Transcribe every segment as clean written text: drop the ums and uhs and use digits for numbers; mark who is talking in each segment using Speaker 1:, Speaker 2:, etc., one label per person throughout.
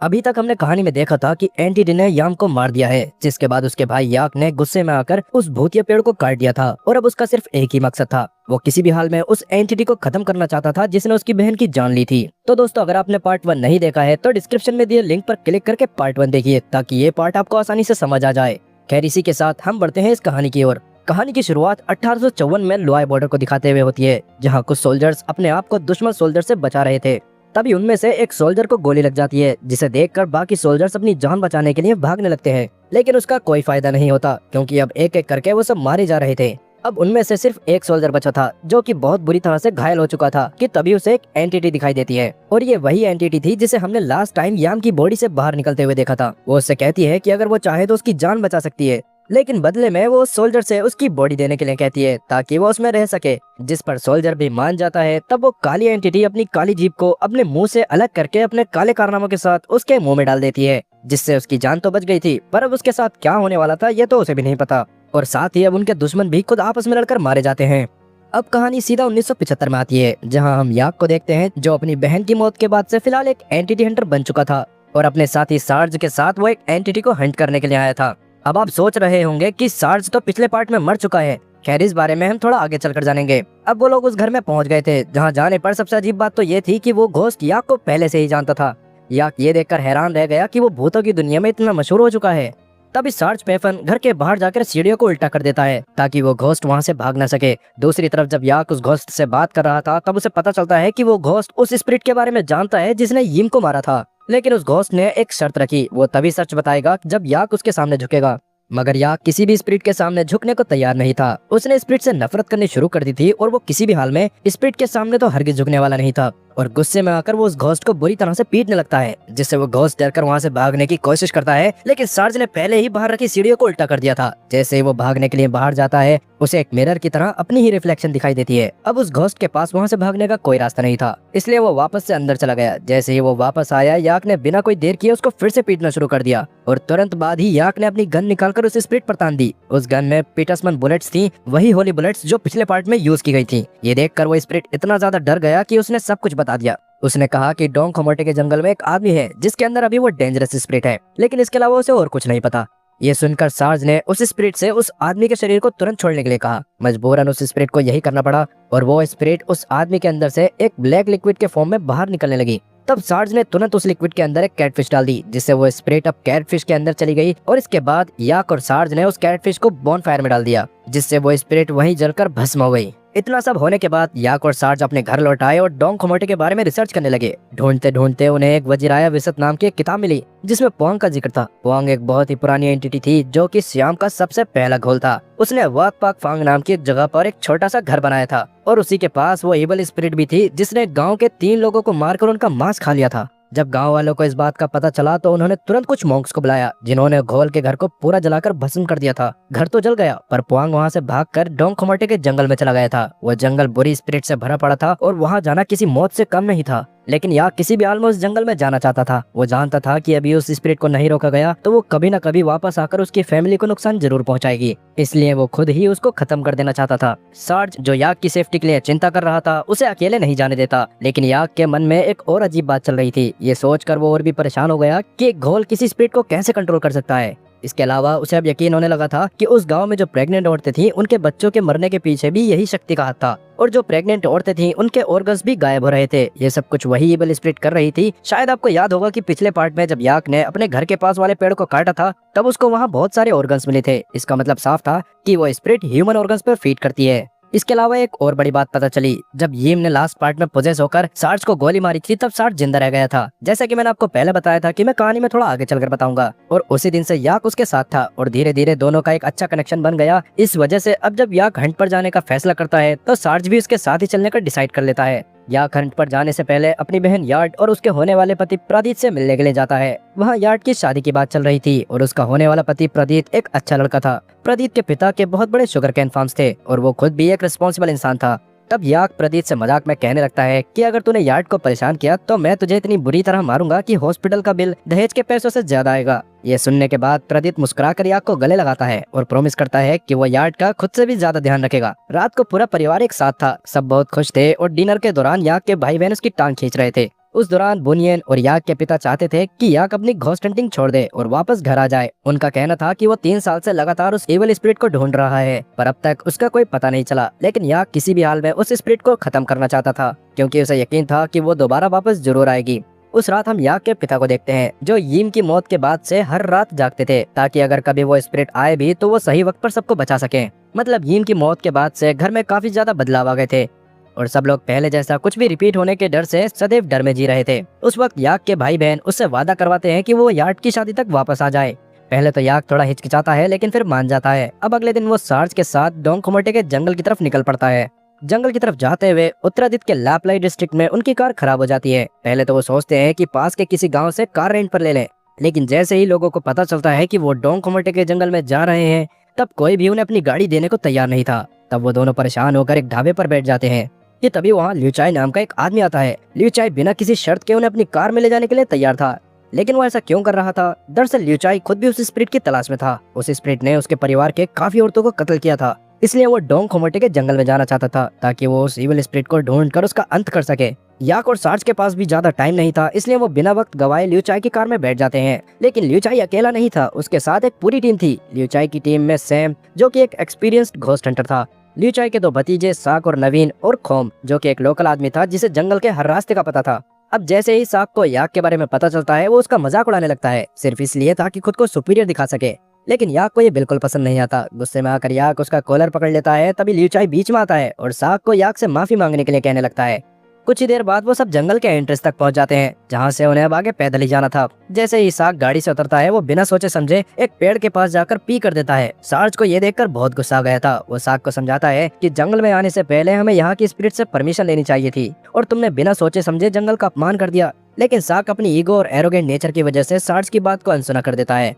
Speaker 1: अभी तक हमने कहानी में देखा था कि एंटिटी ने याम को मार दिया है, जिसके बाद उसके भाई याक ने गुस्से में आकर उस भूतिया पेड़ को काट दिया था और अब उसका सिर्फ एक ही मकसद था। वो किसी भी हाल में उस एंटिटी को खत्म करना चाहता था जिसने उसकी बहन की जान ली थी। तो दोस्तों, अगर आपने पार्ट 1 नहीं देखा है तो डिस्क्रिप्शन में दिए लिंक पर क्लिक करके पार्ट 1 देखिए, ताकि ये पार्ट आपको आसानी से समझ आ जाए। खैर, इसी के साथ हम बढ़ते हैं इस कहानी की ओर। कहानी की शुरुआत 1854 में लोआई बॉर्डर को दिखाते हुए होती है, जहाँ कुछ सोल्जर्स अपने आप को दुश्मन सोल्जर से बचा रहे थे। तभी उनमें से एक सोल्जर को गोली लग जाती है, जिसे देखकर बाकी सोल्जर्स अपनी जान बचाने के लिए भागने लगते हैं। लेकिन उसका कोई फायदा नहीं होता, क्योंकि अब एक एक करके वो सब मारे जा रहे थे। अब उनमें से सिर्फ एक सोल्जर बचा था, जो कि बहुत बुरी तरह से घायल हो चुका था कि तभी उसे एक एंटिटी दिखाई देती है। और ये वही एंटिटी थी जिसे हमने लास्ट टाइम याम की बॉडी से बाहर निकलते हुए देखा था। वो उससे कहती है कि अगर वो चाहे तो उसकी जान बचा सकती है, लेकिन बदले में वो सोल्जर से उसकी बॉडी देने के लिए कहती है ताकि वो उसमें रह सके। जिस पर सोल्जर भी मान जाता है। तब वो काली एंटिटी अपनी काली जीभ को अपने मुंह से अलग करके अपने काले कारनामों के साथ उसके मुंह में डाल देती है, जिससे उसकी जान तो बच गई थी, पर अब उसके साथ क्या होने वाला था ये तो उसे भी नहीं पता। और साथ ही अब उनके दुश्मन भी खुद आपस में लड़कर मारे जाते हैं। अब कहानी सीधा 1975 में आती है, जहाँ हम याक को देखते हैं, जो अपनी बहन की मौत के बाद से फिलहाल एक एंटिटी हंटर बन चुका था और अपने साथी सार्ज के साथ वो एक एंटिटी को हंट करने के लिए आया था। अब आप सोच रहे होंगे कि सार्ज तो पिछले पार्ट में मर चुका है। खैर, इस बारे में हम थोड़ा आगे चलकर जानेंगे। अब वो लोग उस घर में पहुंच गए थे, जहां जाने पर सबसे अजीब बात तो ये थी कि वो घोस्ट याक को पहले से ही जानता था। याक ये देखकर हैरान रह गया कि वो भूतों की दुनिया में इतना मशहूर हो चुका है। तभी सार्ज पेफन घर के बाहर जाकर सीढ़ियों को उल्टा कर देता है ताकि वो घोस्ट वहां से भाग न सके। दूसरी तरफ जब याक उस घोस्ट से बात कर रहा था, तब उसे पता चलता है कि वो घोस्ट उस स्पिरिट के बारे में जानता है जिसने यिम को मारा था। लेकिन उस घोस्ट ने एक शर्त रखी, वो तभी सच बताएगा जब याक उसके सामने झुकेगा। मगर याक किसी भी स्पिरिट के सामने झुकने को तैयार नहीं था। उसने स्पिरिट से नफरत करनी शुरू कर दी थी और वो किसी भी हाल में स्पिरिट के सामने तो हरगिज झुकने वाला नहीं था। और गुस्से में आकर वो उस घोस्ट को बुरी तरह से पीटने लगता है, जिससे वो घोस्ट डरकर वहाँ से भागने की कोशिश करता है। लेकिन सार्ज ने पहले ही बाहर रखी सीढ़ियों को उल्टा कर दिया था। जैसे ही वो भागने के लिए बाहर जाता है, उसे एक मिरर की तरह अपनी ही रिफ्लेक्शन दिखाई देती है। अब उस घोस्ट के पास वहाँ से भागने का कोई रास्ता नहीं था, इसलिए वो वापस से अंदर चला गया। जैसे ही वो वापस आया, याक ने बिना कोई देर किए उसको फिर से पीटना शुरू कर दिया और तुरंत बाद ही याक ने अपनी गन निकालकर उस स्पिरिट पर तान दी। उस गन में पीटर्समन बुलेट्स थी, वही होली बुलेट्स जो पिछले पार्ट में यूज की गई थी। ये देखकर वो स्पिरिट इतना ज्यादा डर गया कि उसने सब कुछ बता दिया। उसने कहा कि डोंग खमोटे के जंगल में एक आदमी है जिसके अंदर अभी वो डेंजरस स्पिरिट है, लेकिन इसके अलावा उसे और कुछ नहीं पता। ये सुनकर सार्ज ने उस स्पिरिट से उस आदमी के शरीर को तुरंत छोड़ने के लिए कहा। मजबूरन उस स्पिरिट को यही करना पड़ा और वो स्पिरिट उस आदमी के अंदर से एक ब्लैक लिक्विड के फॉर्म में बाहर निकलने लगी। तब सार्ज ने तुरंत उस लिक्विड के अंदर एक कैटफिश डाल दी, जिससे वो स्पिरिट अब कैटफिश के अंदर चली गई। और इसके बाद याक और सार्ज ने उस कैटफिश को बॉनफायर में डाल दिया, जिससे वो स्पिरिट वहीं जलकर भस्म हो गई। इतना सब होने के बाद याक और सार्ज अपने घर लौट आए और डोंग खमोटे के बारे में रिसर्च करने लगे। ढूंढते ढूंढते उन्हें एक वजीराया विसत नाम की एक किताब मिली, जिसमें पोंग का जिक्र था। पोंग एक बहुत ही पुरानी एंटिटी थी, जो कि श्याम का सबसे पहला घोल था। उसने वाक पाक फांग नाम की एक जगह पर एक छोटा सा घर बनाया था और उसी के पास वो एबल स्पिरिट भी थी, जिसने गाँव के 3 लोगों को मारकर उनका मांस खा लिया था। जब गांव वालों को इस बात का पता चला तो उन्होंने तुरंत कुछ मॉन्क्स को बुलाया, जिन्होंने घोल के घर को पूरा जलाकर भस्म कर दिया था। घर तो जल गया, पर पोंग वहां से भागकर डोंग खमोटे के जंगल में चला गया था। वह जंगल बुरी स्पिरिट से भरा पड़ा था और वहां जाना किसी मौत से कम नहीं था। लेकिन याक किसी भी हाल में उस जंगल में जाना चाहता था। वो जानता था कि अभी उस स्पिरिट को नहीं रोका गया तो वो कभी न कभी वापस आकर उसकी फैमिली को नुकसान जरूर पहुंचाएगी, इसलिए वो खुद ही उसको खत्म कर देना चाहता था। सार्ज, जो याक की सेफ्टी के लिए चिंता कर रहा था, उसे अकेले नहीं जाने देता। लेकिन याक के मन में एक और अजीब बात चल रही थी। ये सोचकर वो और भी परेशान हो गया कि घोल किसी स्पिरिट को कैसे कंट्रोल कर सकता है। इसके अलावा उसे अब यकीन होने लगा था कि उस गांव में जो प्रेग्नेंट औरतें थीं, उनके बच्चों के मरने के पीछे भी यही शक्ति का हाथ था। और जो प्रेग्नेंट औरतें थीं, उनके ऑर्गन्स भी गायब हो रहे थे। ये सब कुछ वही इबल स्पिरिट कर रही थी। शायद आपको याद होगा कि पिछले पार्ट में जब याक ने अपने घर के पास वाले पेड़ को काटा था, तब उसको वहाँ बहुत सारे ऑर्गन्स मिले थे। इसका मतलब साफ था कि वो स्पिरिट ह्यूमन ऑर्गन्स पर फीड करती है। इसके अलावा एक और बड़ी बात पता चली, जब यिम ने लास्ट पार्ट में पोजेस होकर सार्ज को गोली मारी थी, तब सार्ज जिंदा रह गया था। जैसा कि मैंने आपको पहले बताया था कि मैं कहानी में थोड़ा आगे चलकर बताऊंगा। और उसी दिन से याक उसके साथ था और धीरे धीरे दोनों का एक अच्छा कनेक्शन बन गया। इस वजह से अब जब याक हंट पर जाने का फैसला करता है, तो सार्ज भी उसके साथ ही चलने का डिसाइड कर लेता है। याक हंट पर जाने से पहले अपनी बहन यार्ड और उसके होने वाले पति प्रदीप से मिलने के लिए जाता है। वहाँ यार्ड की शादी की बात चल रही थी और उसका होने वाला पति प्रदीप एक अच्छा लड़का था। प्रदीप के पिता के बहुत बड़े शुगर कैन फार्म्स थे और वो खुद भी एक रिस्पॉन्सिबल इंसान था। तब याक प्रदीप से मजाक में कहने लगता है कि अगर तूने यार्ड को परेशान किया तो मैं तुझे इतनी बुरी तरह मारूंगा कि हॉस्पिटल का बिल दहेज के पैसों से ज्यादा आएगा। ये सुनने के बाद प्रदीप मुस्कुराकर याक को गले लगाता है और प्रॉमिस करता है कि वो यार्ड का खुद से भी ज्यादा ध्यान रखेगा। रात को पूरा परिवार एक साथ था, सब बहुत खुश थे और डिनर के दौरान याक के भाई बहन उसकी टांग खींच रहे थे। उस दौरान बुनियन और याक के पिता चाहते थे कि याक अपनी घोस्ट हंटिंग छोड़ दे और वापस घर आ जाए। उनका कहना था कि वो 3 साल से लगातार उस एविल स्पिरिट को ढूंढ रहा है, पर अब तक उसका कोई पता नहीं चला। लेकिन याक किसी भी हाल में उस स्पिरिट को खत्म करना चाहता था, क्योंकि उसे यकीन था कि वो दोबारा वापस जरूर आएगी। उस रात हम याक के पिता को देखते हैं, जो यीम की मौत के बाद से हर रात जागते थे, ताकि अगर कभी वो स्पिरिट आए भी तो वो सही वक्त पर सबको बचा सके। मतलब यीम की मौत के बाद से घर में काफी ज्यादा बदलाव आ गए थे और सब लोग पहले जैसा कुछ भी रिपीट होने के डर से सदैव डर में जी रहे थे। उस वक्त याक के भाई बहन उससे वादा करवाते हैं कि वो यार्ड की शादी तक वापस आ जाए। पहले तो याक थोड़ा हिचकिचाता है, लेकिन फिर मान जाता है। अब अगले दिन वो सार्ज के साथ डोंग खुमटे के जंगल की तरफ निकल पड़ता है। जंगल की तरफ जाते हुए उत्तरादित्य के लापलाई डिस्ट्रिक्ट में उनकी कार खराब हो जाती है। पहले तो वो सोचते हैं कि पास के किसी गांव से कार रेंट पर ले लें, लेकिन जैसे ही लोगों को पता चलता है कि वो डोंग खुमटे के जंगल में जा रहे हैं, तब कोई भी उन्हें अपनी गाड़ी देने को तैयार नहीं था। तब वो दोनों परेशान होकर एक ढाबे पर बैठ जाते हैं कि तभी वहाँ ल्यूचाई नाम का एक आदमी आता है। ल्यूचाई बिना किसी शर्त के उन्हें अपनी कार में ले जाने के लिए तैयार था, लेकिन वो ऐसा क्यों कर रहा था? दरअसल ल्यूचाई खुद भी उस स्पिरिट की तलाश में था। उस स्पिरिट ने उसके परिवार के काफी औरतों को कत्ल किया था, इसलिए वो डोंग खुमटे के जंगल में जाना चाहता था, ताकि वो उस इविल स्पिरिट को ढूंढकर उसका अंत कर सके। याक और सार्ज के पास भी ज्यादा टाइम नहीं था, इसलिए वो बिना वक्त गवाए ल्यूचाई की कार में बैठ जाते हैं। लेकिन ल्यूचाई अकेला नहीं था, उसके साथ एक पूरी टीम थी। ल्यूचाई की टीम में सैम, जो कि एक एक्सपीरियंस्ड घोस्ट हंटर था, ल्यूचाई के 2 भतीजे साक और नवीन, और खोम, जो कि एक लोकल आदमी था जिसे जंगल के हर रास्ते का पता था। अब जैसे ही साक को याक के बारे में पता चलता है, वो उसका मजाक उड़ाने लगता है, सिर्फ इसलिए ताकि खुद को सुपीरियर दिखा सके। लेकिन याक को ये बिल्कुल पसंद नहीं आता। गुस्से में आकर याक उसका कॉलर पकड़ लेता है। तभी ल्यूचाई बीच में आता है और साक को याक से माफी मांगने के लिए कहने लगता है। कुछ ही देर बाद वो सब जंगल के एंट्रेंस तक पहुंच जाते हैं, जहां से उन्हें अब आगे पैदल ही जाना था। जैसे ही साक गाड़ी से उतरता है, वो बिना सोचे समझे एक पेड़ के पास जाकर पी कर देता है। सार्ज को ये देखकर बहुत गुस्सा आ गया था। वो साक को समझाता है कि जंगल में आने से पहले हमें यहाँ की स्पिरिट से परमिशन लेनी चाहिए थी, और तुमने बिना सोचे समझे जंगल का अपमान कर दिया। लेकिन साक अपनी ईगो और एरोगेंट नेचर की वजह से सार्ज की बात को अनसुना कर देता है।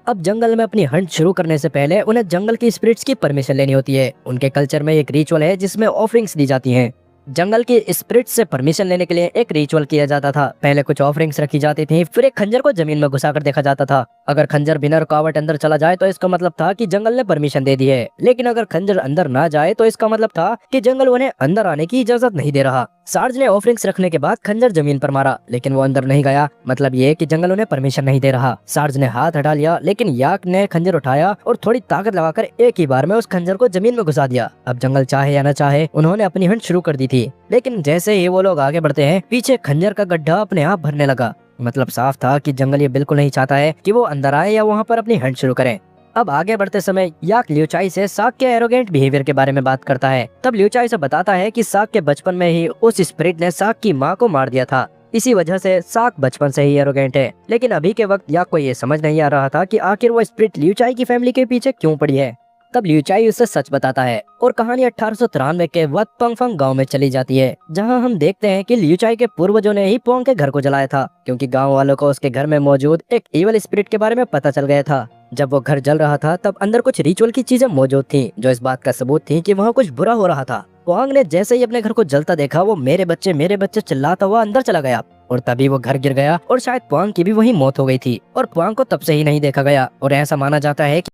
Speaker 1: अब जंगल में अपनी हंट शुरू करने से पहले उन्हें जंगल की स्पिरिट्स की परमिशन लेनी होती है। उनके कल्चर में एक रिचुअल है जिसमें ऑफरिंग्स दी जाती हैं। जंगल की स्पिरिट से परमिशन लेने के लिए एक रिचुअल किया जाता था। पहले कुछ ऑफरिंग्स रखी जाती थी, फिर एक खंजर को जमीन में घुसाकर देखा जाता था। अगर खंजर बिना रुकावट अंदर चला जाए तो इसका मतलब था कि जंगल ने परमिशन दे दी है, लेकिन अगर खंजर अंदर ना जाए तो इसका मतलब था कि जंगल उन्हें अंदर आने की इजाजत नहीं दे रहा। सार्ज ने ऑफरिंग्स रखने के बाद खंजर जमीन पर मारा, लेकिन वो अंदर नहीं गया। मतलब ये कि जंगल उन्हें परमिशन नहीं दे रहा। सार्ज ने हाथ हटा लिया, लेकिन याक ने खंजर उठाया और थोड़ी ताकत लगाकर एक ही बार में उस खंजर को जमीन में घुसा दिया। अब जंगल चाहे या न चाहे, उन्होंने अपनी हंट शुरू कर दी थी। लेकिन जैसे ही वो लोग आगे बढ़ते हैं, पीछे खंजर का गड्ढा अपने आप भरने लगा। मतलब साफ था कि जंगल ये बिल्कुल नहीं चाहता है कि वो अंदर आए या वहाँ पर अपनी हंट शुरू करें। अब आगे बढ़ते समय याक ल्यूचाई से साक के एरोगेंट बिहेवियर के बारे में बात करता है। तब ल्यूचाई से बताता है कि साक के बचपन में ही उस स्पिरिट ने साक की माँ को मार दिया था, इसी वजह से साक बचपन से ही एरोगेंट है। लेकिन अभी के वक्त याक को ये समझ नहीं आ रहा था कि आखिर वो स्पिरिट ल्यूचाई की फैमिली के पीछे क्यों पड़ी है। तब ल्यूचाई उससे सच बताता है और कहानी 1893 के वत पंगफंग गांव में चली जाती है, जहां हम देखते हैं कि ल्यूचाई के पूर्वजों ने ही पोंग के घर को जलाया था, क्योंकि गांव वालों को उसके घर में मौजूद एक इवल स्पिरिट के बारे में पता चल गया था। जब वो घर जल रहा था तब अंदर कुछ रिचुअल की चीजें मौजूद थीं, जो इस बात का सबूत थी कि वहाँ कुछ बुरा हो रहा था। पोंग ने जैसे ही अपने घर को जलता देखा, वो मेरे बच्चे चिल्लाता हुआ अंदर चला गया, और तभी वो घर गिर गया और शायद पोंग की भी वही मौत हो गई थी। और पोंग को तब से ही नहीं देखा गया, और ऐसा माना जाता है कि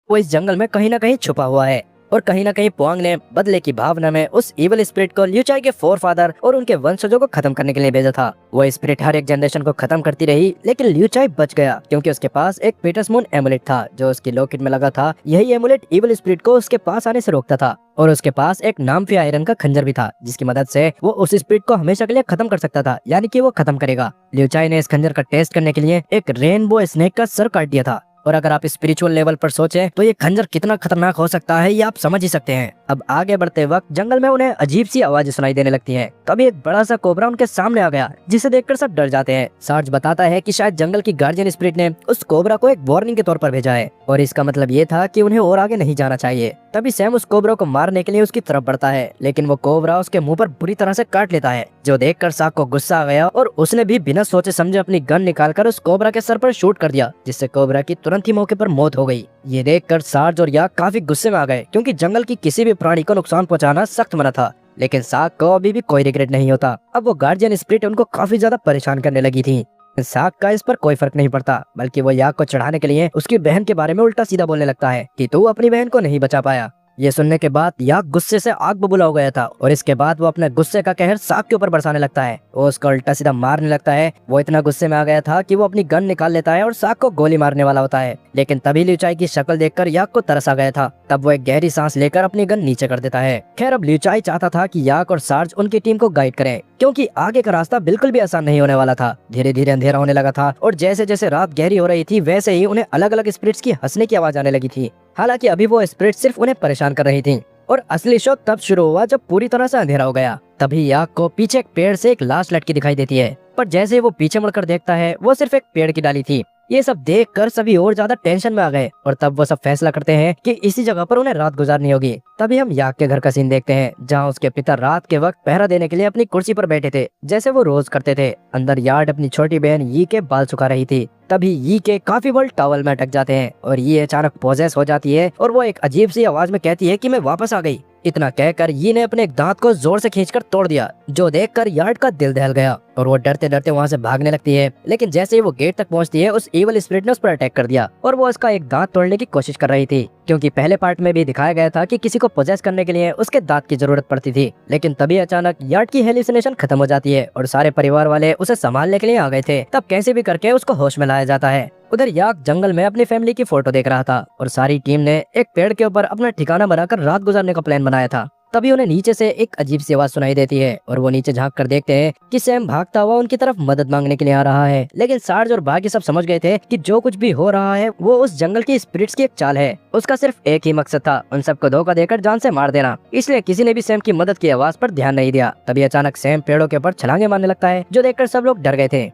Speaker 1: वो इस जंगल में कहीं न कहीं छुपा हुआ है। और कहीं न कहीं पोंग ने बदले की भावना में उस इवल स्पिरिट को ल्यूचाई के फोरफादर और उनके वंशजों को खत्म करने के लिए भेजा था। वो स्पिरिट हर एक जनरेशन को खत्म करती रही, लेकिन ल्यूचाई बच गया, क्योंकि उसके पास एक पीटर्समून एमुलेट था जो उसकी लॉकेट में लगा था। यही एमुलेट इवल स्पिरिट को उसके पास आने से रोकता था, और उसके पास एक नामफी आयरन का खंजर भी था, जिसकी मदद से वो उस स्पिरिट को हमेशा के लिए खत्म कर सकता था, यानी कि वो खत्म करेगा। ल्यूचाई ने इस खंजर का टेस्ट करने के लिए एक रेनबो स्नेक का सर काट दिया था। और अगर आप स्पिरिचुअल लेवल पर सोचें तो ये खंजर कितना खतरनाक हो सकता है, ये आप समझ ही सकते हैं। अब आगे बढ़ते वक्त जंगल में उन्हें अजीब सी आवाजें सुनाई देने लगती हैं। तभी एक बड़ा सा कोबरा उनके सामने आ गया, जिसे देखकर सब डर जाते हैं। सार्ज बताता है कि शायद जंगल की गार्जियन स्पिरिट ने उस कोबरा को एक वार्निंग के तौर पर भेजा है, और इसका मतलब ये था कि उन्हें और आगे नहीं जाना चाहिए। तभी सैम उस कोबरा को मारने के लिए उसकी तरफ बढ़ता है, लेकिन वो कोबरा उसके मुंह पर बुरी तरह से काट लेता है, जो देखकर साक को गुस्सा आ गया, और उसने भी बिना सोचे समझे अपनी गन निकालकर उस कोबरा के सर पर शूट कर दिया, जिससे कोबरा की तुरंत ही मौके पर मौत हो गई। ये देखकर सार्ज और याक काफी गुस्से में आ गए, क्योंकि जंगल की किसी भी प्राणी को नुकसान पहुंचाना सख्त मना था। लेकिन साक को अभी भी कोई रिग्रेट नहीं होता। अब वो गार्जियन स्पिरिट उनको काफी ज्यादा परेशान करने लगी थी। साक का इस पर कोई फर्क नहीं पड़ता, बल्कि वो याक को चढ़ाने के लिए उसकी बहन के बारे में उल्टा सीधा बोलने लगता है कि तू अपनी बहन को नहीं बचा पाया। ये सुनने के बाद याक गुस्से से आग बबूला हो गया था और इसके बाद वो अपने गुस्से का कहर साक के ऊपर बरसाने लगता है। वो उसको उल्टा सीधा मारने लगता है। वो इतना गुस्से में आ गया था कि वो अपनी गन निकाल लेता है और साक को गोली मारने वाला होता है। लेकिन तभी ल्यूचाई की शक्ल देखकर याक को तरस आ गया था। तब वो एक गहरी सांस लेकर अपनी गन नीचे कर देता है। खैर अब ल्यूचाई चाहता था कि याक और सार्ज उनकी टीम को गाइड करें, क्योंकि आगे का रास्ता बिल्कुल भी आसान नहीं होने वाला था। धीरे धीरे अंधेरा होने लगा था और जैसे जैसे रात गहरी हो रही थी वैसे ही उन्हें अलग अलग स्पिरिट्स की हंसने की आवाज आने लगी थी। हालांकि अभी वो स्पिरिट सिर्फ उन्हें परेशान कर रही थी और असली शो तब शुरू हुआ जब पूरी तरह से अंधेरा हो गया। तभी याक को पीछे एक पेड़ से एक लाश लटकी दिखाई देती है, पर जैसे वो पीछे मुड़कर देखता है वो सिर्फ एक पेड़ की डाली थी। ये सब देखकर सभी और ज्यादा टेंशन में आ गए और तब वो सब फैसला करते हैं कि इसी जगह पर उन्हें रात गुजारनी होगी। तभी हम याक के घर का सीन देखते हैं, जहाँ उसके पिता रात के वक्त पहरा देने के लिए अपनी कुर्सी पर बैठे थे, जैसे वो रोज करते थे। अंदर यार्ड अपनी छोटी बहन यी के बाल सुखा रही थी। तभी यी के काफी बल टॉवल में अटक जाते हैं और ये अचानक पोजेस हो जाती है और वो एक अजीब सी आवाज में कहती है कि मैं वापस आ गई। इतना कहकर यी ने अपने एक दांत को जोर से खींचकर तोड़ दिया, जो देखकर यार्ड का दिल दहल गया और वो डरते डरते वहाँ से भागने लगती है। लेकिन जैसे ही वो गेट तक पहुँचती है उस इवल स्पिरिट ने उस पर अटैक कर दिया और वो उसका एक दांत तोड़ने की कोशिश कर रही थी, क्योंकि पहले पार्ट में भी दिखाया गया था कि किसी को पोजेस करने के लिए उसके दांत की जरूरत पड़ती थी। लेकिन तभी अचानक यार्ड की हेलुसिनेशन खत्म हो जाती है और सारे परिवार वाले उसे संभालने के लिए आ गए थे। तब कैसे भी करके उसको होश में लाया जाता है। उधर याक जंगल में अपनी फैमिली की फोटो देख रहा था और सारी टीम ने एक पेड़ के ऊपर अपना ठिकाना बनाकर रात गुजारने का प्लान बनाया था। तभी उन्हें नीचे से एक अजीब सी आवाज सुनाई देती है और वो नीचे झांक कर देखते हैं कि सैम भागता हुआ उनकी तरफ मदद मांगने के लिए आ रहा है। लेकिन सार्ज और बाकी सब समझ गए थे कि जो कुछ भी हो रहा है वो उस जंगल की स्पिरिट्स की एक चाल है। उसका सिर्फ एक ही मकसद था, उन सबको धोखा देकर जान से मार देना। इसलिए किसी ने भी सैम की मदद की आवाज पर ध्यान नहीं दिया। तभी अचानक सैम पेड़ों के ऊपर छलांगे मारने लगता है, जो देखकर सब लोग डर गए थे।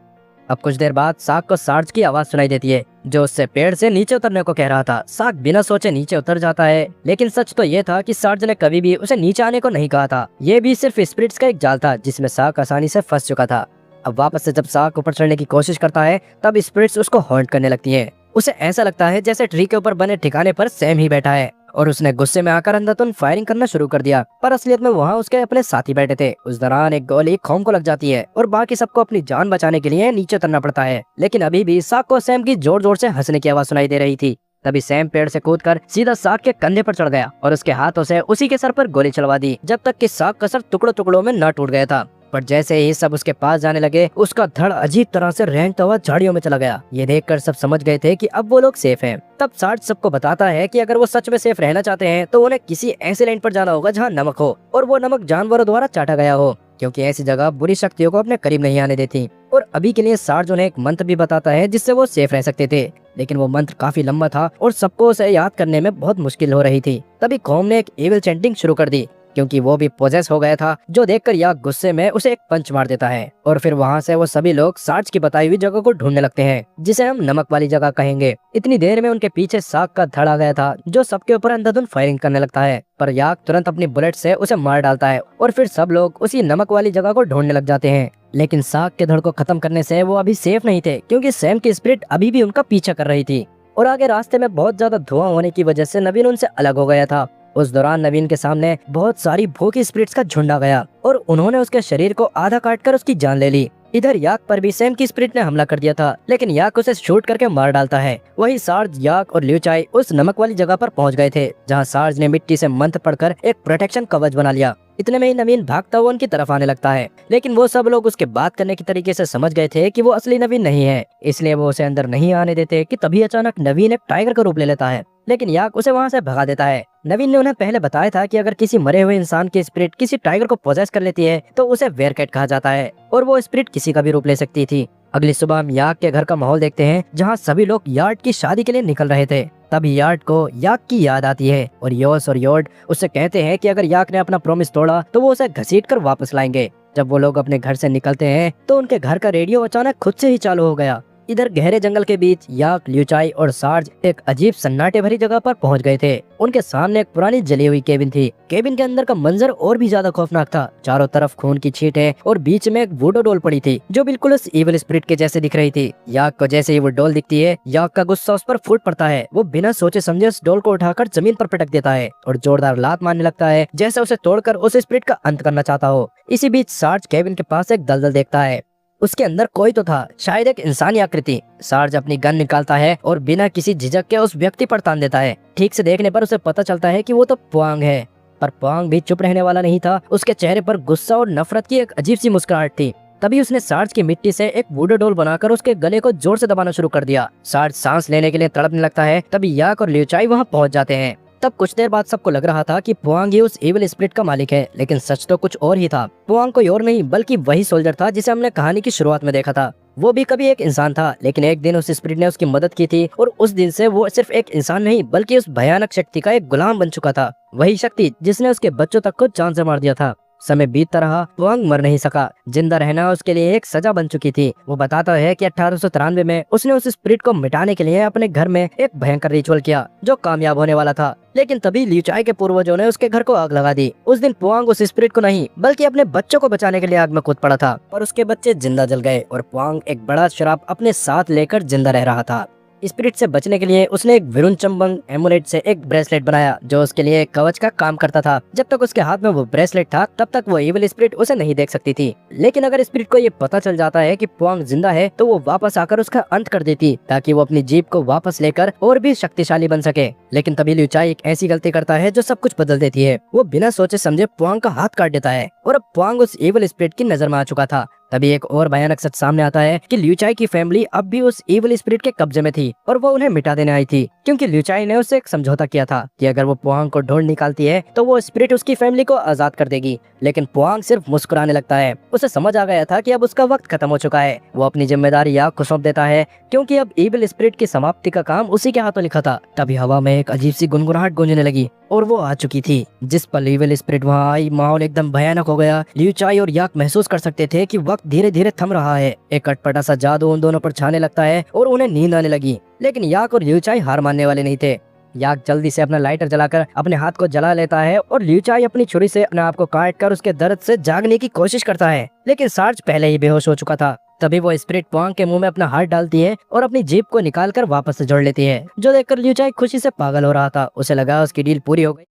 Speaker 1: अब कुछ देर बाद साक को सार्ज की आवाज सुनाई देती है, जो उससे पेड़ से नीचे उतरने को कह रहा था। साक बिना सोचे नीचे उतर जाता है, लेकिन सच तो ये था कि सार्ज ने कभी भी उसे नीचे आने को नहीं कहा था। ये भी सिर्फ स्पिरिट्स का एक जाल था जिसमें साक आसानी से फंस चुका था। अब वापस से जब साक ऊपर चढ़ने की कोशिश करता है तब स्पिरिट्स उसको हॉन्ट करने लगती है। उसे ऐसा लगता है जैसे ट्री के ऊपर बने ठिकाने पर सैम ही बैठा है और उसने गुस्से में आकर अंधाधुंध फायरिंग करना शुरू कर दिया, पर असलियत में वहाँ उसके अपने साथी बैठे थे। उस दौरान एक गोली खोम को लग जाती है और बाकी सबको अपनी जान बचाने के लिए नीचे उतरना पड़ता है। लेकिन अभी भी साक को सैम की जोर जोर से हंसने की आवाज सुनाई दे रही थी। तभी सैम पेड़ से कूदकर सीधा साक के कंधे पर चढ़ गया और उसके हाथों से उसी के सर पर गोली चलवा दी, जब तक कि साक का सर टुकड़ों टुकड़ों में न टूट गया था। पर जैसे ही सब उसके पास जाने लगे उसका धड़ अजीब तरह से रेंगता हुआ झाड़ियों में चला गया। ये देखकर सब समझ गए थे कि अब वो लोग सेफ हैं। तब सार्ज सबको बताता है कि अगर वो सच में सेफ रहना चाहते हैं तो उन्हें किसी ऐसे लैंड पर जाना होगा जहाँ नमक हो और वो नमक जानवरों द्वारा चाटा गया हो, क्योंकि ऐसी जगह बुरी शक्तियों को अपने करीब नहीं आने देती। और अभी के लिए सार्ज उन्हें एक मंत्र भी बताता है जिससे वो सेफ रह सकते थे, लेकिन वो मंत्र काफी लंबा था और सबको उसे याद करने में बहुत मुश्किल हो रही थी। तभी खोम ने एक एविल चैंटिंग शुरू कर दी, क्योंकि वो भी पोजेस हो गया था, जो देखकर याक गुस्से में उसे एक पंच मार देता है और फिर वहाँ से वो सभी लोग सार्ज की बताई हुई जगह को ढूंढने लगते हैं, जिसे हम नमक वाली जगह कहेंगे। इतनी देर में उनके पीछे साक का धड़ आ गया था, जो सबके ऊपर अंधाधुंध फायरिंग करने लगता है, पर याक तुरंत अपनी बुलेट से उसे मार डालता है और फिर सब लोग उसी नमक वाली जगह को ढूंढने लग जाते हैं। लेकिन साक के धड़ को खत्म करने से वो अभी सेफ नहीं थे, क्योंकि सैम की स्पिरिट अभी भी उनका पीछा कर रही थी और आगे रास्ते में बहुत ज्यादा धुआं होने की वजह से नवीन उनसे अलग हो गया था। उस दौरान नवीन के सामने बहुत सारी भूखी स्पिरिट्स का झुंड आ गया और उन्होंने उसके शरीर को आधा काटकर उसकी जान ले ली। इधर याक पर भी सैम की स्पिरिट ने हमला कर दिया था, लेकिन याक उसे शूट करके मार डालता है। वही सार्ज, याक और ल्यूचाई उस नमक वाली जगह पर पहुंच गए थे, जहां सार्ज ने मिट्टी से मंत्र पढ़कर एक प्रोटेक्शन कवच बना लिया। इतने में ही नवीन भागता हुआ उनकी तरफ आने लगता है, लेकिन वो सब लोग उसके बात करने की तरीके से समझ गए थे कि वो असली नवीन नहीं है, इसलिए वो उसे अंदर नहीं आने देते। कि तभी अचानक नवीन एक टाइगर का रूप ले लेता है, लेकिन याक उसे वहाँ से भगा देता है। नवीन ने उन्हें पहले बताया था कि अगर किसी मरे हुए इंसान की स्पिरिट किसी टाइगर को पोजेस कर लेती है तो उसे वेयरकैट कहा जाता है और वो स्पिरिट किसी का भी रूप ले सकती थी। अगली सुबह हम याक के घर का माहौल देखते हैं, जहाँ सभी लोग यार्ड की शादी के लिए निकल रहे थे। तभी यार्ड को याक की याद आती है और योस और योर्ड उससे कहते हैं कि अगर याक ने अपना प्रॉमिस तोड़ा तो वो उसे घसीटकर वापस लाएंगे। जब वो लोग अपने घर से निकलते हैं तो उनके घर का रेडियो अचानक खुद से ही चालू हो गया। इधर गहरे जंगल के बीच याक, ल्यूचाई और सार्ज एक अजीब सन्नाटे भरी जगह पर पहुंच गए थे। उनके सामने एक पुरानी जली हुई केबिन थी। केबिन के अंदर का मंजर और भी ज्यादा खौफनाक था। चारों तरफ खून की छींटें और बीच में एक वुडो डोल पड़ी थी, जो बिल्कुल उस इविल स्पिरिट के जैसे दिख रही थी। याक को जैसे ही वो डोल दिखती है, याक का गुस्सा उस पर फूट पड़ता है। वो बिना सोचे समझे उस डोल को उठाकर जमीन पर पटक देता है और जोरदार लात मारने लगता है, जैसे उसे तोड़कर उस स्पिरिट का अंत करना चाहता हो। इसी बीच सार्ज केबिन के पास एक दलदल देखता है। उसके अंदर कोई तो था, शायद एक इंसानी आकृति। सार्ज अपनी गन निकालता है और बिना किसी झिझक के उस व्यक्ति पर तान देता है। ठीक से देखने पर उसे पता चलता है कि वो तो पुआंग है, पर पुआंग भी चुप रहने वाला नहीं था। उसके चेहरे पर गुस्सा और नफरत की एक अजीब सी मुस्कुराहट थी। तभी उसने सार्ज की मिट्टी से एक वुडो डोल बनाकर उसके गले को जोर से दबाना शुरू कर दिया। सार्ज सांस लेने के लिए तड़पने लगता है। तभी याक और लियूचाई वहाँ पहुँच जाते हैं। तब कुछ देर बाद सबको लग रहा था कि पुआंग ही उस एविल स्पिरिट का मालिक है, लेकिन सच तो कुछ और ही था। पुआंग कोई और नहीं बल्कि वही सोल्जर था जिसे हमने कहानी की शुरुआत में देखा था। वो भी कभी एक इंसान था, लेकिन एक दिन उस स्पिरिट ने उसकी मदद की थी और उस दिन से वो सिर्फ एक इंसान नहीं बल्कि उस भयानक शक्ति का एक गुलाम बन चुका था। वही शक्ति जिसने उसके बच्चों तक को जान से मार दिया था। समय बीतता रहा, पुआंग मर नहीं सका। जिंदा रहना उसके लिए एक सजा बन चुकी थी। वो बताता है कि 1893 में उसने उस स्पिरिट को मिटाने के लिए अपने घर में एक भयंकर रिचुअल किया जो कामयाब होने वाला था। लेकिन तभी लियूचाई के पूर्वजों ने उसके घर को आग लगा दी। उस दिन पुआंग उस स्पिरिट को नहीं बल्कि अपने बच्चों को बचाने के लिए आग में कूद पड़ा था, और उसके बच्चे जिंदा जल गए और पुआंग एक बड़ा श्राप अपने साथ लेकर जिंदा रह रहा था। स्पिरिट से बचने के लिए उसने एक विरुंचम्बंग एमुलेट से एक ब्रेसलेट बनाया जो उसके लिए एक कवच का काम करता था। जब तक उसके हाथ में वो ब्रेसलेट था तब तक वो एविल स्पिरिट उसे नहीं देख सकती थी। लेकिन अगर स्पिरिट को ये पता चल जाता है कि पुआंग जिंदा है तो वो वापस आकर उसका अंत कर देती, ताकि वो अपनी जीप को वापस लेकर और भी शक्तिशाली बन सके। लेकिन तभी लियूचाई एक ऐसी गलती करता है जो सब कुछ बदल देती है। वो बिना सोचे समझे पुआंग का हाथ काट देता है और अब पुआंग उस एविल स्पिरिट की नजर में आ चुका था। तभी एक और भयानक सच सामने आता है कि लियूचाई की फैमिली अब भी उस एविल स्पिरिट के कब्जे में थी और वो उन्हें मिटा देने आई थी, क्योंकि लियूचाई ने उससे एक समझौता किया था कि अगर वो पुआंग को ढूंढ निकालती है तो वो स्पिरिट उसकी फैमिली को आजाद कर देगी। लेकिन पुआंग सिर्फ मुस्कुराने लगता है। उसे समझ आ गया था कि अब उसका वक्त खत्म हो चुका है। वो अपनी जिम्मेदारी याक को सौंप देता है, क्योंकि अब एविल स्पिरिट की समाप्ति का काम उसी के हाथों लिखा था। तभी हवा में एक अजीब सी गुनगुनाहट गूंजने लगी और वो आ चुकी थी। जिस पल एविल स्पिरिट वहाँ आई, माहौल एकदम भयानक हो गया। लियूचाई और याक महसूस कर सकते थे कि वक्त धीरे धीरे थम रहा है। एक अटपटा सा जादू उन दोनों पर छाने लगता है और उन्हें नींद आने लगी। लेकिन याक और लियूचाई हार मानने वाले नहीं थे। याक जल्दी से अपना लाइटर जलाकर अपने हाथ को जला लेता है और लियूचाई अपनी छुरी से अपने आप को काट कर उसके दर्द से जागने की कोशिश करता है, लेकिन सार्ज पहले ही बेहोश हो चुका था। तभी वो स्पिरिट पुआंग के मुंह में अपना हाथ डालती है और अपनी जीप को निकालकर वापस से जोड़ लेती है, जो देखकर लियूचाई खुशी से पागल हो रहा था। उसे लगा उसकी डील पूरी हो गई।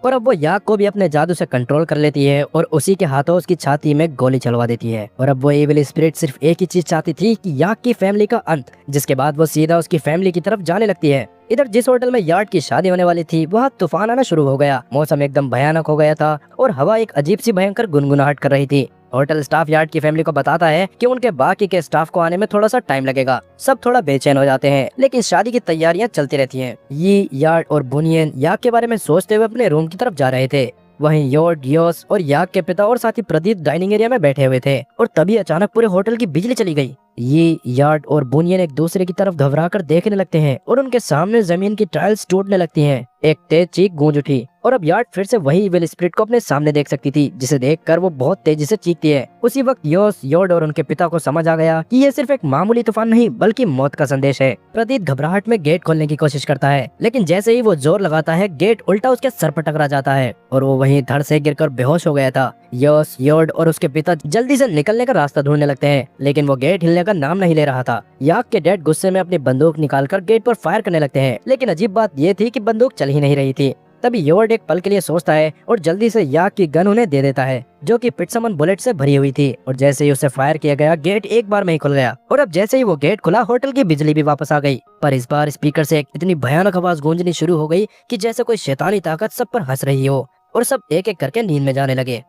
Speaker 1: और अब वो याक को भी अपने जादू से कंट्रोल कर लेती है और उसी के हाथों उसकी छाती में गोली चलवा देती है। और अब वो एविल स्पिरिट सिर्फ एक ही चीज चाहती थी कि याक की फैमिली का अंत, जिसके बाद वो सीधा उसकी फैमिली की तरफ जाने लगती है। इधर जिस होटल में यार्ड की शादी होने वाली थी वहाँ तूफान आना शुरू हो गया। मौसम एकदम भयानक हो गया था और हवा एक अजीब सी भयंकर गुनगुनाहट कर रही थी। होटल स्टाफ यार्ड की फैमिली को बताता है कि उनके बाकी के स्टाफ को आने में थोड़ा सा टाइम लगेगा। सब थोड़ा बेचैन हो जाते हैं, लेकिन शादी की तैयारियां चलती रहती हैं। ये यार्ड और बुनियन याक के बारे में सोचते हुए अपने रूम की तरफ जा रहे थे। वहीं योर्ड, योस और याक के पिता और साथी प्रदीप डाइनिंग एरिया में बैठे हुए थे और तभी अचानक पूरे होटल की बिजली चली गई। ये यार्ड और बुनियन एक दूसरे की तरफ घबराकर देखने लगते हैं और उनके सामने जमीन की टाइल्स टूटने लगती हैं। एक तेज चीख गूंज उठी और अब यार्ड फिर से वही इविल स्पिरिट को अपने सामने देख सकती थी, जिसे देखकर वो बहुत तेजी से चीखती है। उसी वक्त योस, योर्ड और उनके पिता को समझ आ गया कि ये सिर्फ एक मामूली तूफान नहीं बल्कि मौत का संदेश है। प्रदीप घबराहट में गेट खोलने की कोशिश करता है, लेकिन जैसे ही वो जोर लगाता है गेट उल्टा उसके सर पर टकरा जाता है और वो वहीं धड़ से गिरकर बेहोश हो गया था। योस, योर्ड और उसके पिता जल्दी से निकलने का रास्ता ढूंढने लगते हैं, लेकिन वो गेट हिलने का नाम नहीं ले रहा था। याक के डैड गुस्से में अपनी बंदूक निकालकर गेट पर फायर करने लगते हैं, लेकिन अजीब बात ये थी कि बंदूक चल ही नहीं रही थी। तभी योर्ड एक पल के लिए सोचता है और जल्दी से याक की गन उन्हें दे देता है, जो कि पिटसमन बुलेट से भरी हुई थी। और जैसे ही उसे फायर किया गया गेट एक बार में ही खुल गया और अब जैसे ही वो गेट खुला होटल की बिजली भी वापस आ गई। पर इस बार स्पीकर से एक इतनी भयानक आवाज गूंजनी शुरू हो गई कि जैसे कोई शैतानी ताकत सब पर हंस रही हो और सब एक एक करके नींद में जाने लगे।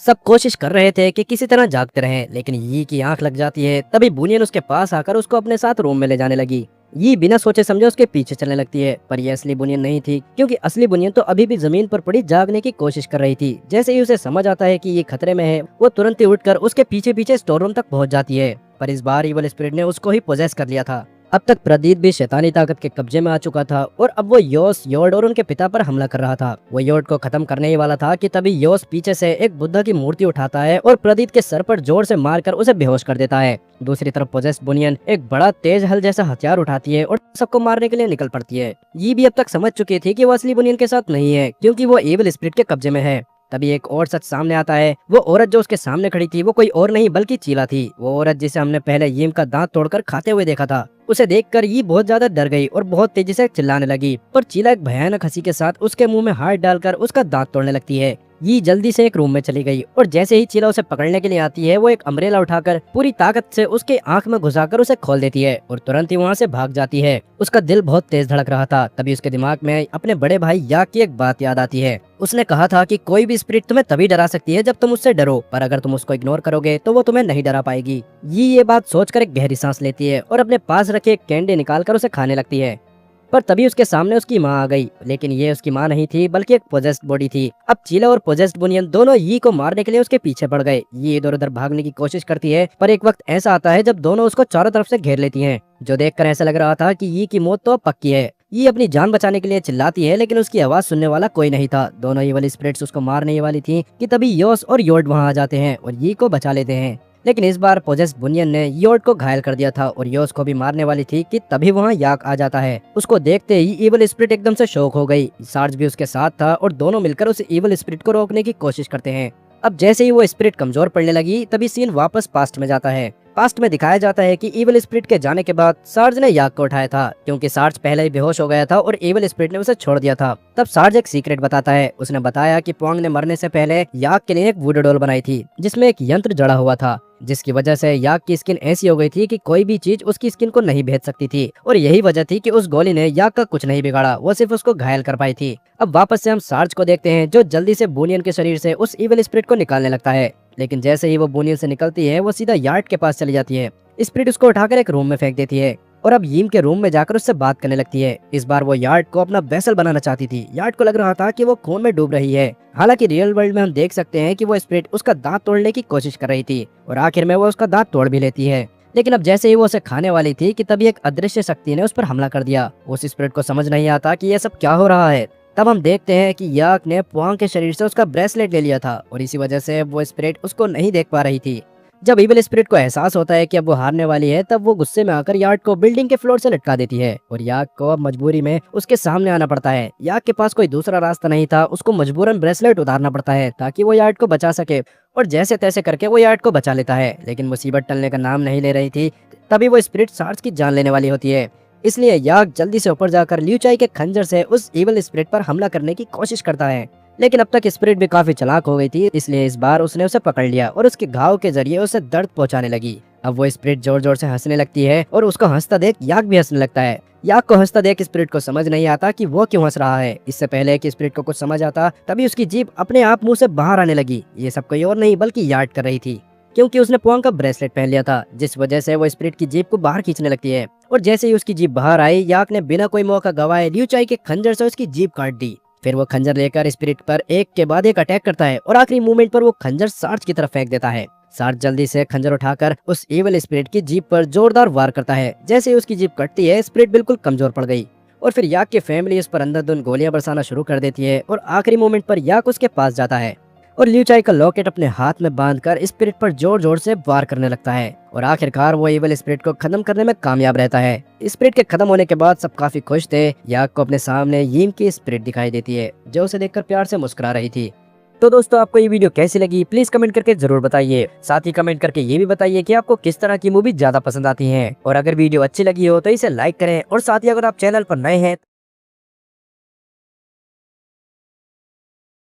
Speaker 1: सब कोशिश कर रहे थे कि किसी तरह जागते रहें, लेकिन यी की आंख लग जाती है। तभी बुनियन उसके पास आकर उसको अपने साथ रूम में ले जाने लगी। ये बिना सोचे समझे उसके पीछे चलने लगती है, पर ये असली बुनियन नहीं थी, क्योंकि असली बुनियन तो अभी भी जमीन पर पड़ी जागने की कोशिश कर रही थी। जैसे ही उसे समझ आता है कि ये खतरे में है, वो तुरंत ही उठकर उसके पीछे पीछे स्टोर रूम तक पहुंच जाती है। पर इस बार इविल स्पिरिट ने उसको ही पोजेस कर लिया था। अब तक प्रदीप भी शैतानी ताकत के कब्जे में आ चुका था और अब वो योस, योर्ड और उनके पिता पर हमला कर रहा था। वो योर्ड को खत्म करने ही वाला था कि तभी योस पीछे से एक बुद्धा की मूर्ति उठाता है और प्रदीप के सर पर जोर से मारकर उसे बेहोश कर देता है। दूसरी तरफ पोजेस बुनियन एक बड़ा तेज हल जैसा हथियार उठाती है और सबको मारने के लिए निकल पड़ती है। ये भी अब तक समझ चुकी थी कि वो असली बुनियन के साथ नहीं है, क्योंकि वो एविल स्पिरिट के कब्जे में है। तभी एक और सच सामने आता है। वो औरत जो उसके सामने खड़ी थी वो कोई और नहीं बल्कि चीला थी। वो औरत जिसे हमने पहले यीम का दांत तोड़कर खाते हुए देखा था, उसे देखकर ये बहुत ज्यादा डर गई और बहुत तेजी से चिल्लाने लगी, पर चीला एक भयानक हंसी के साथ उसके मुंह में हाथ डालकर उसका दांत तोड़ने लगती है। ये जल्दी से एक रूम में चली गई और जैसे ही चीला उसे पकड़ने के लिए आती है, वो एक अम्ब्रेला उठाकर पूरी ताकत से उसके आंख में घुसाकर उसे खोल देती है और तुरंत ही वहाँ से भाग जाती है। उसका दिल बहुत तेज धड़क रहा था। तभी उसके दिमाग में अपने बड़े भाई याक की एक बात याद आती है। उसने कहा था कि कोई भी स्पिरिट तुम्हें तभी डरा सकती है जब तुम उससे डरो, पर अगर तुम उसको इग्नोर करोगे तो वो तुम्हें नहीं डरा पाएगी। ये बात सोचकर एक गहरी सांस लेती है और अपने पास रखे एक कैंडी निकालकर उसे खाने लगती है। पर तभी उसके सामने उसकी माँ आ गई, लेकिन ये उसकी माँ नहीं थी बल्कि एक पोजेस्ड बॉडी थी। अब चीला और पोजेस्ड बुनियन दोनों यी को मारने के लिए उसके पीछे पड़ गए। ये इधर उधर भागने की कोशिश करती है, पर एक वक्त ऐसा आता है जब दोनों उसको चारों तरफ से घेर लेती हैं, जो देखकर ऐसा लग रहा था कि यी की मौत तो पक्की है। ये अपनी जान बचाने के लिए चिल्लाती है, लेकिन उसकी आवाज सुनने वाला कोई नहीं था। दोनों ये वाली स्पिरिट्स उसको मारने ही वाली थी कि तभी योस और योड वहाँ आ जाते हैं और यी को बचा लेते हैं। लेकिन इस बार पोजेस बुनियन ने योड को घायल कर दिया था और योस को भी मारने वाली थी कि तभी वहाँ याक आ जाता है। उसको देखते ही इवल स्पिरिट एकदम से शॉक हो गई। सार्ज भी उसके साथ था और दोनों मिलकर उस इवल स्पिरिट को रोकने की कोशिश करते हैं। अब जैसे ही वो स्पिरिट कमजोर पड़ने लगी, तभी सीन वापस पास्ट में जाता है। पास्ट में दिखाया जाता है कि इवल स्पिरिट के जाने के बाद सार्ज ने याक को उठाया था, क्योंकि सार्ज पहले ही बेहोश हो गया था और इवल स्पिरिट ने उसे छोड़ दिया था। तब सार्ज एक सीक्रेट बताता है। उसने बताया कि पोंग ने मरने से पहले याक के लिए एक वुडू डॉल बनाई थी, जिसमें एक यंत्र जड़ा हुआ था, जिसकी वजह से याक की स्किन ऐसी हो गई थी कि कोई भी चीज उसकी स्किन को नहीं भेद सकती थी। और यही वजह थी कि उस गोली ने याक का कुछ नहीं बिगाड़ा, वो सिर्फ उसको घायल कर पाई थी। अब वापस से हम सार्ज को देखते हैं, जो जल्दी से बुनियन के शरीर से उस इवल स्पिरिट को निकालने लगता है। लेकिन जैसे ही वो बुनियन से निकलती है, वो सीधा यार्ड के पास चली जाती है। स्पिरिट उसको उठाकर एक रूम में फेंक देती है और अब यीम के रूम में जाकर उससे बात करने लगती है। इस बार वो यार्ड को अपना वेसल बनाना चाहती थी। यार्ड को लग रहा था कि वो खून में डूब रही है। हालांकि रियल वर्ल्ड में हम देख सकते हैं कि वो स्पिरिट उसका दांत तोड़ने की कोशिश कर रही थी और आखिर में वो उसका दांत तोड़ भी लेती है। लेकिन अब जैसे ही वो उसे खाने वाली थी कि तभी एक अदृश्य शक्ति ने उस पर हमला कर दिया। उस स्पिरिट को समझ नहीं आता कि ये सब क्या हो रहा है। तब हम देखते हैं कि याक ने पोंग के शरीर से उसका ब्रेसलेट ले लिया था और इसी वजह से वो स्पिरिट उसको नहीं देख पा रही थी। जब इविल स्पिरिट को एहसास होता है कि अब वो हारने वाली है, तब वो गुस्से में आकर याक को बिल्डिंग के फ्लोर से लटका देती है और याक को अब मजबूरी में उसके सामने आना पड़ता है। याक के पास कोई दूसरा रास्ता नहीं था, उसको मजबूरन ब्रेसलेट उतारना पड़ता है ताकि वो याक को बचा सके। और जैसे तैसे करके वो याक को बचा लेता है, लेकिन मुसीबत टलने का नाम नहीं ले रही थी। तभी वो स्पिरिट सार्ज की जान लेने वाली होती है। इसलिए याक जल्दी से ऊपर जाकर लियू चाई के खंजर से उस इविल स्पिरिट पर हमला करने की कोशिश करता है। लेकिन अब तक स्पिरिट भी काफी चालाक हो गई थी, इसलिए इस बार उसने उसे पकड़ लिया और उसके घाव के जरिए उसे दर्द पहुंचाने लगी। अब वो स्पिरिट जोर जोर से हंसने लगती है और उसको हंसता देख याक भी हंसने लगता है। याक को हंसता देख स्पिरिट को समझ नहीं आता कि वो क्यों हंस रहा है। इससे पहले कि स्पिरिट को कुछ समझ आता, तभी उसकी जीभ अपने आप मुंह से बाहर आने लगी। ये सब कोई और नहीं बल्कि यार्ड कर रही थी, क्योंकि उसने पोंग का ब्रेसलेट पहन लिया था, जिस वजह से वो स्पिरिट की जीभ को बाहर खींचने लगती है। और जैसे ही उसकी जीभ बाहर आई, याक ने बिना कोई मौका गवाए लियू चाई के खंजर से उसकी जीभ काट दी। फिर वो खंजर लेकर स्पिरिट पर एक के बाद एक अटैक करता है और आखिरी मूवमेंट पर वो खंजर सार्ज की तरफ फेंक देता है। सार्ज जल्दी से खंजर उठाकर उस इविल स्पिरिट की जीभ पर जोरदार वार करता है। जैसे ही उसकी जीभ कटती है, स्पिरिट बिल्कुल कमजोर पड़ गई और फिर याक की फैमिली उस पर अंधाधुंध गोलियां बरसाना शुरू कर देती है। और आखिरी मोमेंट पर याक उसके पास जाता है और लियू चाई का लॉकेट अपने हाथ में बांधकर स्पिरिट पर जोर जोर से वार करने लगता है और आखिरकार वो इविल स्पिरिट को खत्म करने में कामयाब रहता है। स्पिरिट के खत्म होने के बाद सब काफी खुश थे। याक को अपने सामने यीम की स्पिरिट दिखाई देती है, जो उसे देखकर प्यार से मुस्कुरा रही थी। तो दोस्तों, आपको ये वीडियो कैसी लगी प्लीज कमेंट करके जरूर बताइए। साथ ही कमेंट करके ये भी बताइए कि आपको किस तरह की मूवी ज्यादा पसंद आती है। और अगर वीडियो अच्छी लगी हो तो इसे लाइक करें और साथ ही अगर आप चैनल पर नए हैं